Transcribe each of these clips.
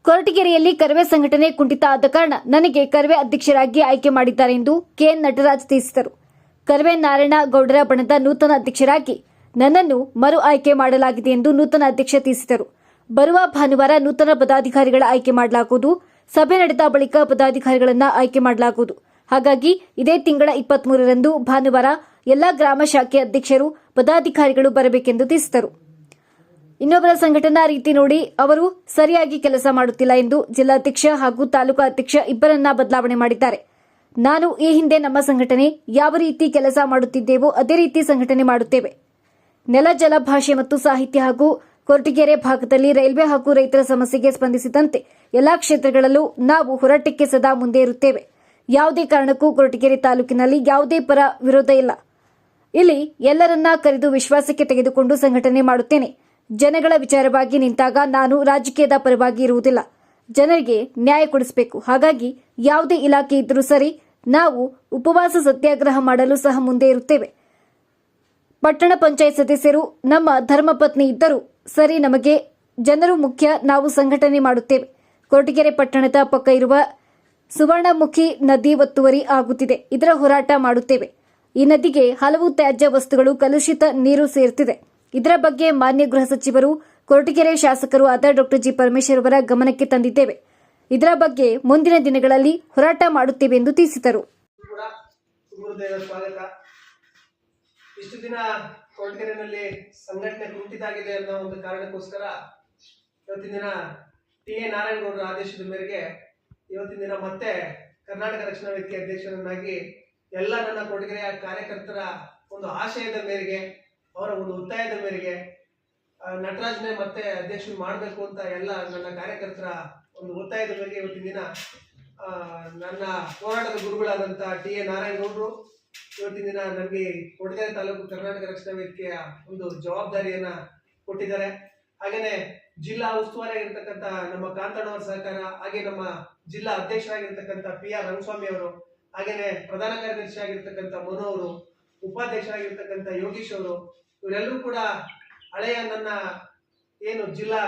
ಕೊರಟಗೆರೆಯಲ್ಲಿ ಕರವೇ ಸಂಘಟನೆ ಕುಂಠಿತ ಆದ ಕಾರಣ ನನಗೆ ಕರವೇ ಅಧ್ಯಕ್ಷರಾಗಿ ಆಯ್ಕೆ ಮಾಡಿದ್ದಾರೆ ಎಂದು ಕೆಎನ್ ನಟರಾಜ್ ತಿಳಿಸಿದರು. ಕರವೇ ನಾರಾಯಣ ಗೌಡರ ಬಣದ ನೂತನ ಅಧ್ಯಕ್ಷರಾಗಿ ನನ್ನನ್ನು ಮರು ಆಯ್ಕೆ ಮಾಡಲಾಗಿದೆ ಎಂದು ನೂತನ ಅಧ್ಯಕ್ಷ ತಿಳಿಸಿದರು. ಬರುವ ಭಾನುವಾರ ನೂತನ ಪದಾಧಿಕಾರಿಗಳ ಆಯ್ಕೆ ಮಾಡಲಾಗುವುದು. ಸಭೆ ನಡೆದ ಬಳಿಕ ಪದಾಧಿಕಾರಿಗಳನ್ನು ಆಯ್ಕೆ ಮಾಡಲಾಗುವುದು. ಹಾಗಾಗಿ ಇದೇ ತಿಂಗಳ 23ರಂದು ಭಾನುವಾರ ಎಲ್ಲಾ ಗ್ರಾಮ ಶಾಖೆ ಅಧ್ಯಕ್ಷರು ಪದಾಧಿಕಾರಿಗಳು ಬರಬೇಕೆಂದು ತಿಳಿಸಿದರು. ಇನ್ನೊಬ್ಬರ ಸಂಘಟನಾ ರೀತಿ ನೋಡಿ ಅವರು ಸರಿಯಾಗಿ ಕೆಲಸ ಮಾಡುತ್ತಿಲ್ಲ ಎಂದು ಜಿಲ್ಲಾಧ್ಯಕ್ಷ ಹಾಗೂ ತಾಲೂಕಾ ಅಧ್ಯಕ್ಷ ಇಬ್ಬರನ್ನ ಬದಲಾವಣೆ ಮಾಡಿದ್ದಾರೆ. ನಾನು ಈ ಹಿಂದೆ ನಮ್ಮ ಸಂಘಟನೆ ಯಾವ ರೀತಿ ಕೆಲಸ ಮಾಡುತ್ತಿದ್ದೇವೋ ಅದೇ ರೀತಿ ಸಂಘಟನೆ ಮಾಡುತ್ತೇವೆ. ನೆಲ, ಜಲ, ಭಾಷೆ ಮತ್ತು ಸಾಹಿತ್ಯ ಹಾಗೂ ಕೊರಟಗೆರೆ ಭಾಗದಲ್ಲಿ ರೈಲ್ವೆ ಹಾಗೂ ರೈತರ ಸಮಸ್ಯೆಗೆ ಸ್ಪಂದಿಸಿದಂತೆ ಎಲ್ಲಾ ಕ್ಷೇತ್ರಗಳಲ್ಲೂ ನಾವು ಹೋರಾಟಕ್ಕೆ ಸದಾ ಮುಂದೆ ಇರುತ್ತೇವೆ. ಯಾವುದೇ ಕಾರಣಕ್ಕೂ ಕೊರಟಗೆರೆ ತಾಲೂಕಿನಲ್ಲಿ ಯಾವುದೇ ಪರ ವಿರೋಧ ಇಲ್ಲ. ಇಲ್ಲಿ ಎಲ್ಲರನ್ನ ಕರೆದು ವಿಶ್ವಾಸಕ್ಕೆ ತೆಗೆದುಕೊಂಡು ಸಂಘಟನೆ ಮಾಡುತ್ತೇನೆ. ಜನಗಳ ವಿಚಾರವಾಗಿ ನಿಂತಾಗ ನಾನು ರಾಜಕೀಯದ ಪರವಾಗಿ ಇರುವುದಿಲ್ಲ. ಜನರಿಗೆ ನ್ಯಾಯ ಕೊಡಿಸಬೇಕು. ಹಾಗಾಗಿ ಯಾವುದೇ ಇಲಾಖೆ ಇದ್ದರೂ ಸರಿ, ನಾವು ಉಪವಾಸ ಸತ್ಯಾಗ್ರಹ ಮಾಡಲು ಸಹ ಮುಂದೆ ಇರುತ್ತೇವೆ. ಪಟ್ಟಣ ಪಂಚಾಯತ್ ಸದಸ್ಯರು ನಮ್ಮ ಧರ್ಮಪತ್ನಿ ಇದ್ದರೂ ಸರಿ, ನಮಗೆ ಜನರು ಮುಖ್ಯ. ನಾವು ಸಂಘಟನೆ ಮಾಡುತ್ತೇವೆ. ಕೊರಟಗೆರೆ ಪಟ್ಟಣದ ಪಕ್ಕ ಇರುವ ಸುವರ್ಣಮುಖಿ ನದಿ ಒತ್ತುವರಿ ಆಗುತ್ತಿದೆ. ಇದರ ಹೋರಾಟ ಮಾಡುತ್ತೇವೆ. ಈ ನದಿಗೆ ಹಲವು ತ್ಯಾಜ್ಯ ವಸ್ತುಗಳು, ಕಲುಷಿತ ನೀರು ಸೇರುತ್ತಿದೆ. ಇದರ ಬಗ್ಗೆ ಮಾನ್ಯ ಗೃಹ ಸಚಿವರು, ಕೊರಟಗೆರೆ ಶಾಸಕರು ಆದ ಡಾ ಜಿ ಪರಮೇಶ್ವರ್ ಅವರ ಗಮನಕ್ಕೆ ತಂದಿದ್ದೇವೆ. ಇದರ ಬಗ್ಗೆ ಮುಂದಿನ ದಿನಗಳಲ್ಲಿ ಹೋರಾಟ ಮಾಡುತ್ತೇವೆ ಎಂದು ತಿಳಿಸಿದರು. ಇಷ್ಟು ದಿನ ಕೊರಟಗೆರೆಯಲ್ಲಿ ಸಂಘಟನೆ ಕುಂಠಿತಾಗಿದೆ ಅನ್ನೋ ಒಂದು ಕಾರಣಕ್ಕೋಸ್ಕರ ಇವತ್ತಿನ ದಿನ ಟಿ ಎ ನಾರಾಯಣಗೌಡರ ಆದೇಶದ ಮೇರೆಗೆ ಇವತ್ತಿನ ದಿನ ಮತ್ತೆ ಕರ್ನಾಟಕ ರಕ್ಷಣಾ ವೇದಿಕೆ ಅಧ್ಯಕ್ಷರನ್ನಾಗಿ ಎಲ್ಲ ನನ್ನ ಕೊರಟಗೆರೆಯ ಕಾರ್ಯಕರ್ತರ ಒಂದು ಆಶಯದ ಮೇರೆಗೆ, ಅವರ ಒಂದು ಒತ್ತಾಯದ ಮೇರೆಗೆ ನಟರಾಜ್ನೇ ಮತ್ತೆ ಅಧ್ಯಕ್ಷರು ಮಾಡಬೇಕು ಅಂತ ಎಲ್ಲ ನನ್ನ ಕಾರ್ಯಕರ್ತರ ಒಂದು ಒತ್ತಾಯದ ಮೇರೆಗೆ ಇವತ್ತಿನ ದಿನ ನನ್ನ ಹೋರಾಟದ ಗುರುಗಳಾದಂಥ ಟಿ ಎ ನಾರಾಯಣಗೌಡರು ಇವತ್ತಿನ ದಿನ ನನಗೆ ಕೊರಟಗೆರೆ ತಾಲೂಕು ಕರ್ನಾಟಕ ರಕ್ಷಣಾ ವೇದಿಕೆಯ ಒಂದು ಜವಾಬ್ದಾರಿಯನ್ನ ಕೊಟ್ಟಿದ್ದಾರೆ. ಹಾಗೇನೆ ಜಿಲ್ಲಾ ಉಸ್ತುವಾರಿ ಆಗಿರ್ತಕ್ಕಂಥ ನಮ್ಮ ಕಾಂತಣ್ಣವರ ಸಹಕಾರ, ಹಾಗೆ ನಮ್ಮ ಜಿಲ್ಲಾ ಅಧ್ಯಕ್ಷರಾಗಿರ್ತಕ್ಕಂಥ PR ರಂಗಸ್ವಾಮಿ ಅವರು, ಹಾಗೇನೆ ಪ್ರಧಾನ ಕಾರ್ಯದರ್ಶಿ ಆಗಿರ್ತಕ್ಕಂಥ ಮನು ಅವರು, ಉಪಾಧ್ಯಕ್ಷರಾಗಿರ್ತಕ್ಕಂಥ ಯೋಗೀಶ್ ಅವರು, ಇವರೆಲ್ಲರೂ ಕೂಡ ಹಳೆಯ ನನ್ನ ಏನು ಜಿಲ್ಲಾ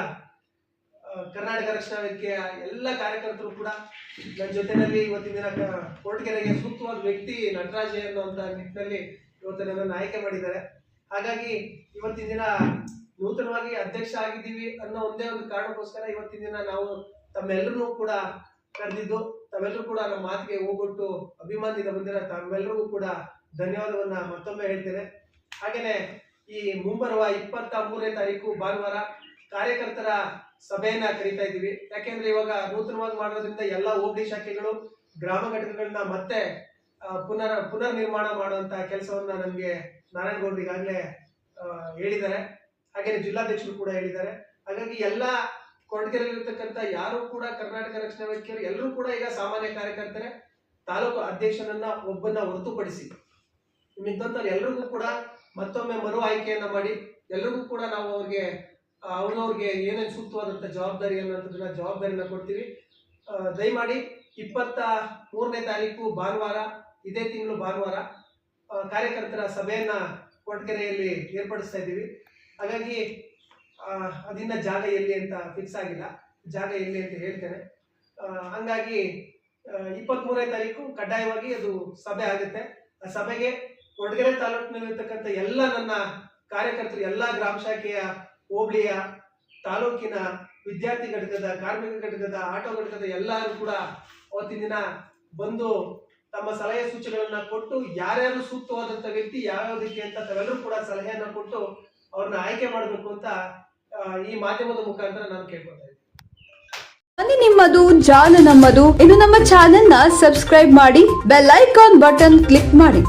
ಕರ್ನಾಟಕ ರಕ್ಷಣಾ ವೇದಿಕೆಯ ಎಲ್ಲ ಕಾರ್ಯಕರ್ತರು ಕೂಡ ನನ್ನ ಜೊತೆಯಲ್ಲಿ ಇವತ್ತಿನ ದಿನ ಕೊರಟಗೆರೆಗೆ ಸೂಕ್ತವಾದ ವ್ಯಕ್ತಿ ನಟರಾಜ್ ಅನ್ನುವಂಥ ನಿಟ್ಟಿನಲ್ಲಿ ಇವತ್ತು ನನ್ನನ್ನು ಆಯ್ಕೆ ಮಾಡಿದ್ದಾರೆ. ಹಾಗಾಗಿ ಇವತ್ತಿನ ದಿನ ನೂತನವಾಗಿ ಅಧ್ಯಕ್ಷ ಆಗಿದ್ದೀವಿ ಅನ್ನೋ ಒಂದೇ ಒಂದು ಕಾರಣಕ್ಕೋಸ್ಕರ ಇವತ್ತಿನ ದಿನ ನಾವು ತಮ್ಮೆಲ್ಲರೂ ಕೂಡ ಕರೆದಿದ್ದು, ತಾವೆಲ್ಲರೂ ಕೂಡ ನಮ್ಮ ಮಾತಿಗೆ ಹೋಗೊಟ್ಟು ಅಭಿಮಾನದಿಂದ ಬಂದಿರೋ ತಮ್ಮೆಲ್ಲರಿಗೂ ಕೂಡ ಧನ್ಯವಾದವನ್ನ ಮತ್ತೊಮ್ಮೆ ಹೇಳ್ತೇನೆ. ಹಾಗೇನೆ ಈ ಮುಂಬರುವ 23ನೇ ತಾರೀಕು ಭಾನುವಾರ ಕಾರ್ಯಕರ್ತರ ಸಭೆಯನ್ನ ಕರೀತಾ ಇದ್ದೀವಿ. ಯಾಕೆಂದ್ರೆ ಇವಾಗ ನೂತನವಾಗಿ ಮಾಡೋದ್ರಿಂದ ಎಲ್ಲ ಹೋಬಳಿ ಶಾಖೆಗಳು, ಗ್ರಾಮ ಘಟಕಗಳನ್ನ ಮತ್ತೆ ಪುನರ್ ನಿರ್ಮಾಣ ಮಾಡುವಂತ ಕೆಲಸವನ್ನ ನಮ್ಗೆ ನಾರಾಯಣಗೌಡರು ಈಗಾಗಲೇ ಹೇಳಿದ್ದಾರೆ. ಹಾಗೇನೆ ಜಿಲ್ಲಾಧ್ಯಕ್ಷರು ಕೂಡ ಹೇಳಿದ್ದಾರೆ. ಹಾಗಾಗಿ ಎಲ್ಲ ಕೊರಟಗೆರೆಯಲ್ಲಿರ್ತಕ್ಕಂಥ ಯಾರು ಕೂಡ ಕರ್ನಾಟಕ ರಕ್ಷಣಾ ವೇದಿಕೆಯವರು ಎಲ್ಲರೂ ಕೂಡ ಈಗ ಸಾಮಾನ್ಯ ಕಾರ್ಯಕರ್ತರೆ. ತಾಲೂಕು ಅಧ್ಯಕ್ಷನನ್ನ ಒಬ್ಬನ್ನ ಹೊರತುಪಡಿಸಿ ಮಿಕ್ಕಂತವ್ರು ಎಲ್ರಿಗೂ ಕೂಡ ಮತ್ತೊಮ್ಮೆ ಮರು ಆಯ್ಕೆಯನ್ನ ಮಾಡಿ ಎಲ್ರಿಗೂ ಕೂಡ ನಾವು ಅವ್ರಿಗೆ ಏನೇನು ಸೂಕ್ತವಾದಂಥ ಜವಾಬ್ದಾರಿ ಅನ್ನೋಂಥದ್ದನ್ನ ಜವಾಬ್ದಾರಿನ ಕೊಡ್ತೀವಿ. ದಯಮಾಡಿ 23ನೇ ತಾರೀಕು ಭಾನುವಾರ, ಇದೇ ತಿಂಗಳು ಭಾನುವಾರ ಕಾರ್ಯಕರ್ತರ ಸಭೆಯನ್ನ ಕೊರಟಗೆರೆಯಲ್ಲಿ ಏರ್ಪಡಿಸ್ತಾ ಇದ್ದೀವಿ. ಹಾಗಾಗಿ ಅದಿನ್ನ ಜಾಗ ಎಲ್ಲಿ ಅಂತ ಫಿಕ್ಸ್ ಆಗಿಲ್ಲ, ಜಾಗ ಎಲ್ಲಿ ಅಂತ ಹೇಳ್ತೇನೆ. ಹಂಗಾಗಿ 23ನೇ ತಾರೀಕು ಕಡ್ಡಾಯವಾಗಿ ಅದು ಸಭೆ ಆಗುತ್ತೆ. ಆ ಸಭೆಗೆ ಕೊರಟಗೆರೆ ತಾಲೂಕಿನಲ್ಲಿರ್ತಕ್ಕಂಥ ಎಲ್ಲ ನನ್ನ ಕಾರ್ಯಕರ್ತರು, ಎಲ್ಲ ಗ್ರಾಮ ಶಾಖೆಯ, ಹೋಬಳಿಯ, ತಾಲೂಕಿನ ವಿದ್ಯಾರ್ಥಿ ಘಟಕದ, ಕಾರ್ಮಿಕ ಘಟಕದ, ಆಟೋ ಘಟಕದ ಎಲ್ಲರೂ ಕೂಡ ಅವತ್ತಿನ ದಿನ ಬಂದು ತಮ್ಮ ಸಲಹೆ ಸೂಚನೆಗಳನ್ನ ಕೊಟ್ಟು ಯಾರ್ಯಾರು ಸೂಕ್ತವಾದಂಥ ವ್ಯಕ್ತಿ ಯಾವ್ಯಾವುದಕ್ಕೆ ಅಂತ ತಾವೆಲ್ಲರೂ ಕೂಡ ಸಲಹೆಯನ್ನ ಕೊಟ್ಟು ಅವ್ರನ್ನ ಆಯ್ಕೆ ಮಾಡಬೇಕು ಅಂತ ಈ ಮಾಧ್ಯಮದ ಮುಖಾಂತರ ನಾನು ಕೇಳ್ಕೊತಾ ಇದ್ದೀನಿ. ಮನೆ ನಿಮ್ಮದು, ಜಾಲ ನಮ್ಮದು. ಇನ್ನು ನಮ್ಮ ಚಾನೆಲ್ ನ ಸಬ್ಸ್ಕ್ರೈಬ್ ಮಾಡಿ, ಬೆಲ್ ಐಕಾನ್ ಬಟನ್ ಕ್ಲಿಕ್ ಮಾಡಿ.